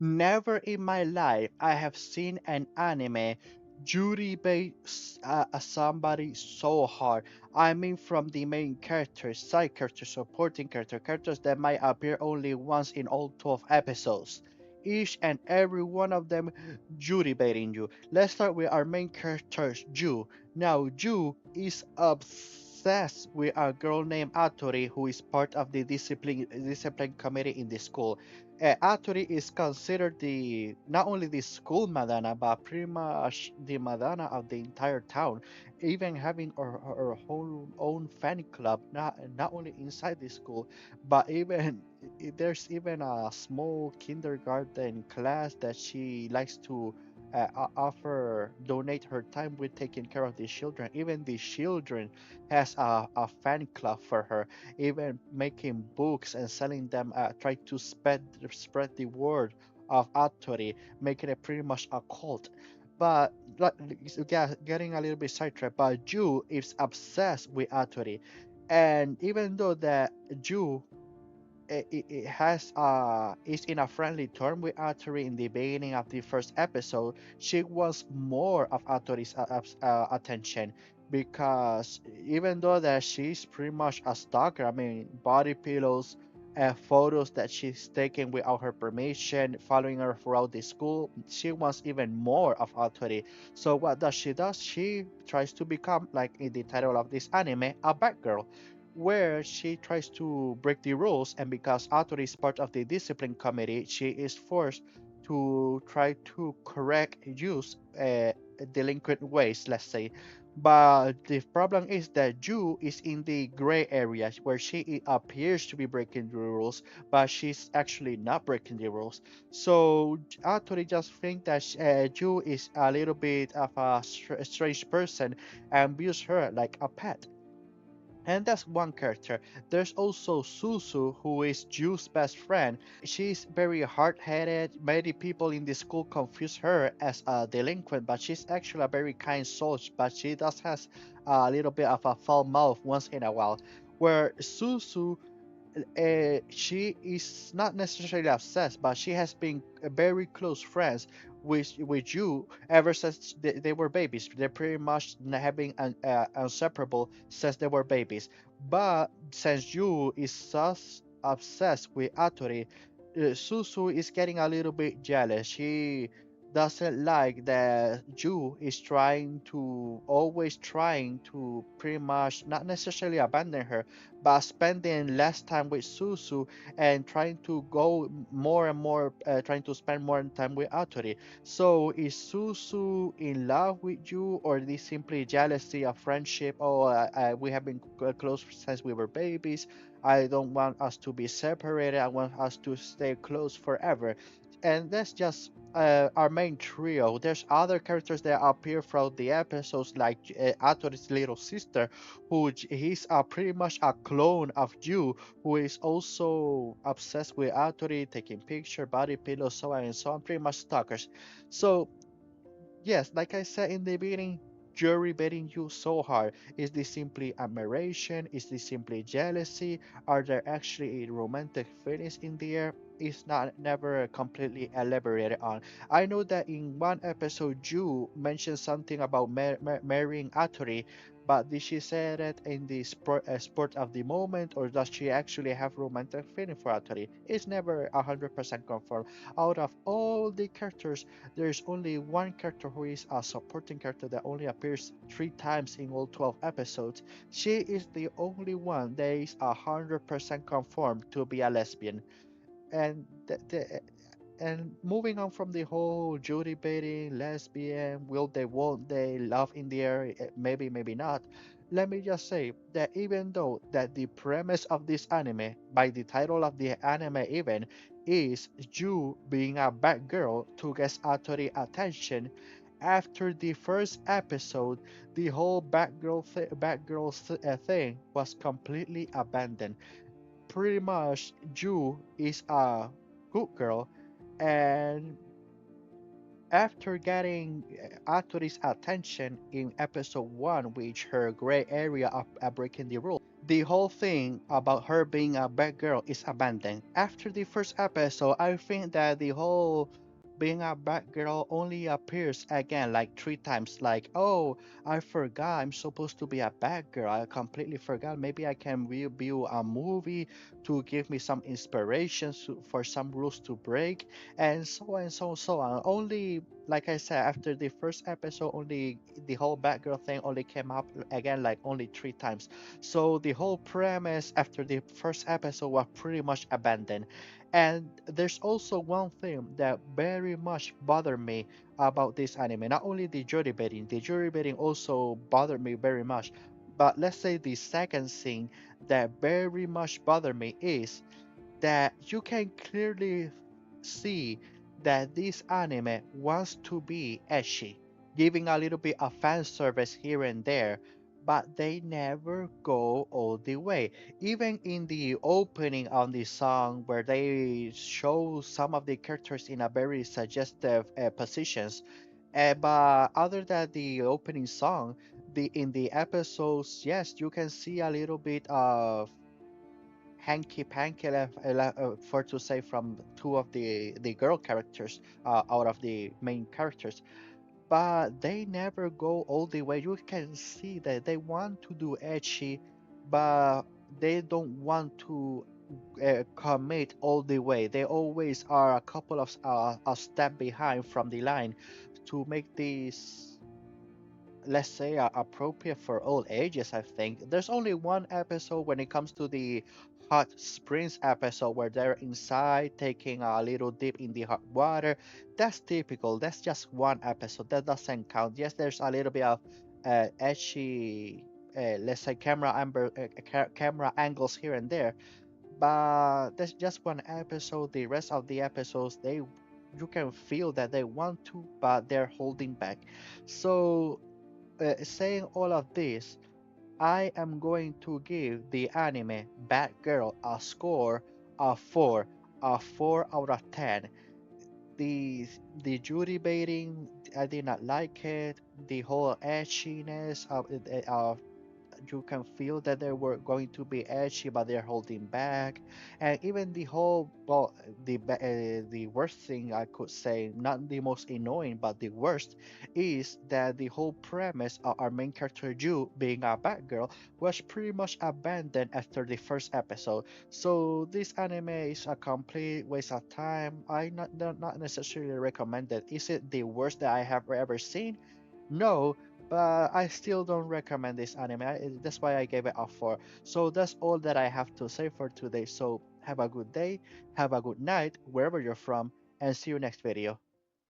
Never in my life I have seen an anime Yuri bait somebody so hard. I mean, from the main characters, side characters, supporting characters that might appear only once in all 12 episodes. Each and every one of them Yuri baiting you. Let's start with our main character, Ju. Now, Ju is obsessed with a girl named Atori who is part of the discipline committee in the school. Atori is considered the not only the school Madonna, but pretty much the Madonna of the entire town, even having her whole own fan club, not only inside the school, but even there's even a small kindergarten class that she likes to offer donate her time with taking care of the children. Even the children has a fan club for her, even making books and selling them, try to spread the word of Atori, making it pretty much a cult. But like, getting a little bit sidetracked, but Ju is obsessed with Atori, and even though that Ju it has is in a friendly term with Atori in the beginning of the first episode, she wants more of Atori's attention, because even though that she's pretty much a stalker, I mean, body pillows and photos that she's taken without her permission, following her throughout the school, she wants even more of Atori. So what does she do? She tries to become, like in the title of this anime, a bad girl, where she tries to break the rules, and because Atori is part of the discipline committee, she is forced to try to correct use delinquent ways, let's say. But the problem is that Ju is in the gray area where she appears to be breaking the rules, but she's actually not breaking the rules. So Atori just think that Ju is a little bit of a strange person and views her like a pet. And that's one character. There's also Susu, who is Ju's best friend. She's very hard-headed. Many people in the school confuse her as a delinquent, but she's actually a very kind soul. But she does has a little bit of a foul mouth once in a while. Where Susu, she is not necessarily obsessed, but she has been very close friends with you ever since they were babies. They're pretty much having an inseparable since they were babies. But since you is so obsessed with Atori, Susu is getting a little bit jealous. She doesn't like that Ju is always trying to pretty much not necessarily abandon her, but spending less time with Susu and trying to go more and more, trying to spend more time with Atori. So is Susu in love with you, or is this simply jealousy of friendship? Oh, we have been close since we were babies. I don't want us to be separated. I want us to stay close forever. And that's just our main trio. There's other characters that appear throughout the episodes, like Atori's little sister, he's pretty much a clone of you, who is also obsessed with Atori, taking picture, body pillows, so on and so on, pretty much stalkers. So yes, like I said in the beginning, jury betting you so hard. Is this simply admiration? Is this simply jealousy? Are there actually romantic feelings in the air? It's not never completely elaborated on. I know that in one episode, Ju mentioned something about marrying Atori, but did she say that in the sport of the moment, or does she actually have romantic feeling for Atori? It's never 100% confirmed. Out of all the characters, there's only one character who is a supporting character that only appears 3 times in all 12 episodes. She is the only one that is 100% confirmed to be a lesbian. And and moving on from the whole Judy baiting, lesbian, will they, won't they, love in the air, maybe, maybe not. Let me just say that even though that the premise of this anime, by the title of the anime even, is Ju being a bad girl to get Atori attention, after the first episode, the whole bad girl thing was completely abandoned. Pretty much, Ju is a good girl, and after getting Atori's attention in episode 1, which her gray area of breaking the rule, the whole thing about her being a bad girl is abandoned. After the first episode, I think that the whole being a bad girl only appears again like three times. Like, oh, I forgot I'm supposed to be a bad girl. I completely forgot. Maybe I can review a movie to give me some inspiration for some rules to break, and so on and so on, so on. Only, like I said, after the first episode, only the whole bad girl thing only came up again like only three times. So the whole premise after the first episode was pretty much abandoned. And there's also one thing that very much bothered me about this anime. Not only the jury baiting also bothered me very much. But let's say the second thing that very much bothered me is that you can clearly see that this anime wants to be ecchi, giving a little bit of fan service here and there, but they never go all the way. Even in the opening on the song, where they show some of the characters in a very suggestive positions, but other than the opening song, the in the episodes, yes, you can see a little bit of hanky panky for to say from two of the girl characters out of the main characters, but they never go all the way. You can see that they want to do ecchi, but they don't want to commit all the way. They always are a couple of a step behind from the line to make this, let's say, appropriate for all ages. I think there's only one episode when it comes to the hot springs episode where they're inside taking a little dip in the hot water. That's typical. That's just one episode. That doesn't count. Yes, there's a little bit of edgy, let's say, camera angles here and there, but that's just one episode. The rest of the episodes, they, you can feel that they want to, but they're holding back. So saying all of this, I am going to give the anime Bad Girl a score of 4, a 4 out of 10. The the Judy baiting, I did not like it. The whole edginess of you can feel that they were going to be edgy, but they're holding back. And even the whole, well, the worst thing I could say, not the most annoying, but the worst, is that the whole premise of our main character Ju being a bad girl was pretty much abandoned after the first episode. So this anime is a complete waste of time. I not necessarily recommend it. Is it the worst that I have ever seen? No, but I still don't recommend this anime. That's why I gave it a 4. So that's all that I have to say for today. So have a good day, have a good night, wherever you're from, and see you next video.